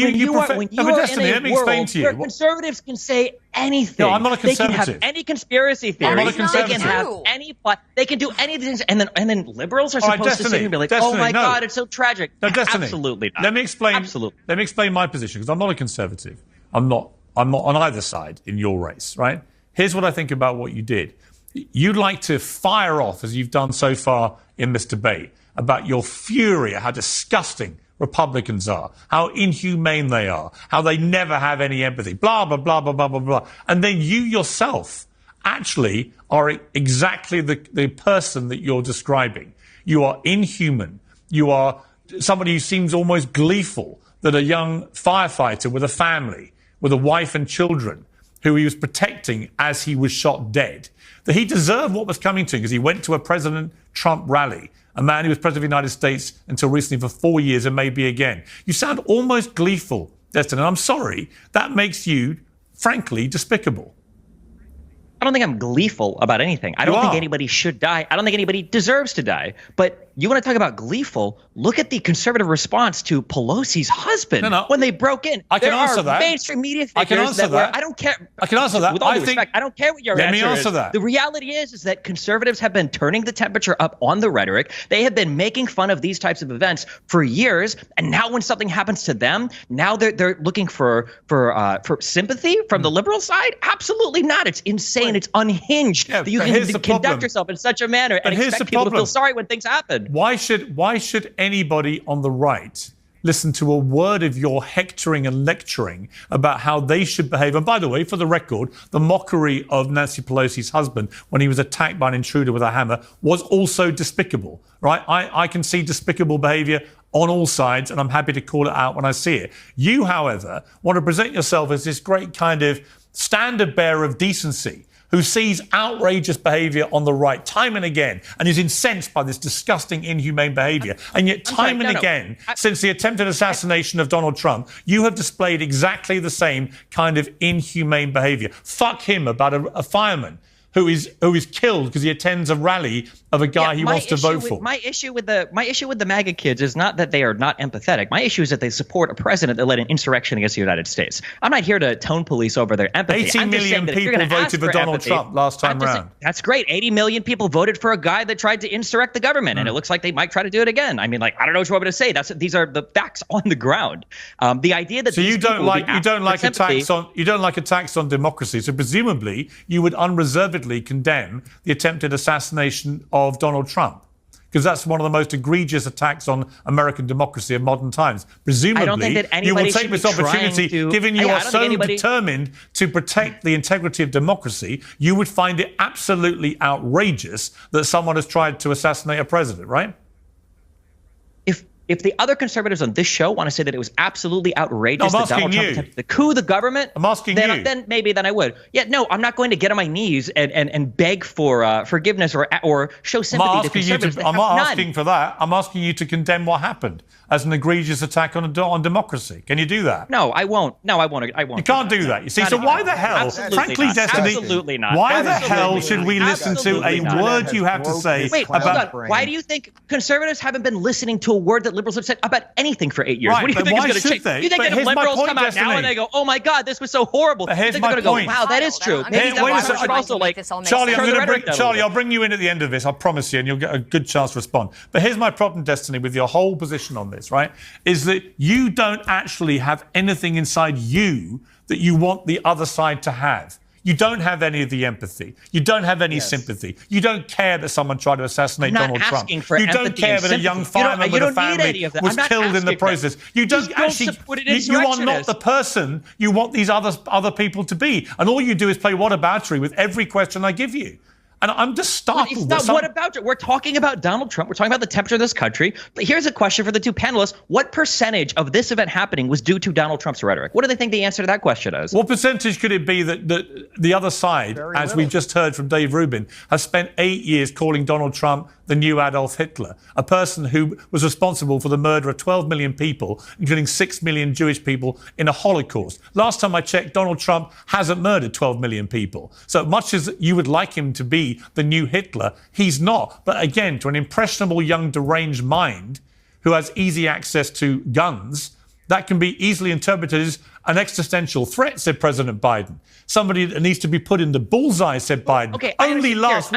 you are in a world where conservatives can say anything. No, I'm not a conservative. They can have any conspiracy theories. I'm not a conservative. They can have any plot. They can do anything. And then liberals are supposed to sit here and be like, oh my God, it's so tragic. No, Destiny. Absolutely not. Let me explain. Absolutely. Let me explain my position, because I'm not a conservative. I'm not on either side in your race, right? Here's what I think about what you did. You'd like to fire off, as you've done so far in this debate, about your fury at how disgusting Republicans are, how inhumane they are, how they never have any empathy, blah, blah, blah, blah, blah, blah, blah. And then you yourself actually are exactly the person that you're describing. You are inhuman. You are somebody who seems almost gleeful that a young firefighter with a family, with a wife and children, who he was protecting as he was shot dead, that he deserved what was coming to him because he went to a President Trump rally, a man who was president of the United States until recently for 4 years and maybe again. You sound almost gleeful, Destin, and I'm sorry, that makes you, frankly, despicable. I don't think I'm gleeful about anything. I don't think anybody should die. I don't think anybody deserves to die. But you want to talk about gleeful? Look at the conservative response to Pelosi's husband when they broke in. I can answer that. Mainstream media figures I can answer that. I don't care. I can answer that. With all due respect, I don't care what your answer is. Let me answer that. The reality is that conservatives have been turning the temperature up on the rhetoric. They have been making fun of these types of events for years. And now when something happens to them, now they're looking for sympathy from the liberal side? Absolutely not. It's insane. It's unhinged that you can conduct yourself in such a manner and expect people to feel sorry when things happen. Why should anybody on the right listen to a word of your hectoring and lecturing about how they should behave? And by the way, for the record, the mockery of Nancy Pelosi's husband when he was attacked by an intruder with a hammer was also despicable, right? I can see despicable behavior on all sides, and I'm happy to call it out when I see it. You, however, want to present yourself as this great kind of standard bearer of decency, who sees outrageous behavior on the right time and again and is incensed by this disgusting, inhumane behavior. And yet time and again, since the attempted assassination of Donald Trump, you have displayed exactly the same kind of inhumane behavior. Fuck him about a fireman who is killed because he attends a rally of a guy he wants to vote for. My issue with the MAGA kids is not that they are not empathetic. My issue is that they support a president that led an insurrection against the United States. I'm not here to tone police over their empathy. 80 million people voted for Donald Trump last time around. That's great. 80 million people voted for a guy that tried to insurrect the government, and it looks like they might try to do it again. I mean, I don't know what you want me to say. These are the facts on the ground. The idea that you don't like attacks on democracy. So presumably you would unreservedly condemn the attempted assassination of Donald Trump, because that's one of the most egregious attacks on American democracy of modern times. Presumably, you will take this opportunity, given you are so determined to protect the integrity of democracy, you would find it absolutely outrageous that someone has tried to assassinate a president, right? If the other conservatives on this show want to say that it was absolutely outrageous that Donald Trump attempted to coup the government, then maybe I would. Yeah, no, I'm not going to get on my knees and beg for forgiveness or show sympathy to conservatives. I'm not asking for that. I'm asking you to condemn what happened as an egregious attack on democracy. Can you do that? No, I won't. I won't. You can't do that. You see, so why the hell, frankly, Destiny, absolutely not. Why the hell should we listen to a word you have to say about... Why do you think conservatives haven't been listening to a word that liberals have said about anything for 8 years? Right, what do you think is going to change? They? You think that if liberals come out now and they go, oh my God, this was so horrible, you think they're going to go, wow, that is true. Charlie, I'll bring you in at the end of this, I promise you, and you'll get a good chance to respond. But here's my problem, Destiny, with your whole position on this, right, is that you don't actually have anything inside you that you want the other side to have. You don't have any of the empathy. You don't have any sympathy. You don't care that someone tried to assassinate Donald Trump. You don't care that a young fireman with a family was killed in the process. You don't actually. You are not the person you want these other people to be. And all you do is play whataboutery with every question I give you. And I'm just startled. It's not what about it? We're talking about Donald Trump. We're talking about the temperature of this country. But here's a question for the two panelists. What percentage of this event happening was due to Donald Trump's rhetoric? What do they think the answer to that question is? What percentage could it be that the other side, as we've just heard from Dave Rubin, has spent 8 years calling Donald Trump the new Adolf Hitler, a person who was responsible for the murder of 12 million people, including 6 million Jewish people in a Holocaust. Last time I checked, Donald Trump hasn't murdered 12 million people. So much as you would like him to be the new Hitler, he's not. But again, to an impressionable young deranged mind who has easy access to guns, that can be easily interpreted as an existential threat, said President Biden. Somebody that needs to be put in the bullseye, said Biden. Okay, Only last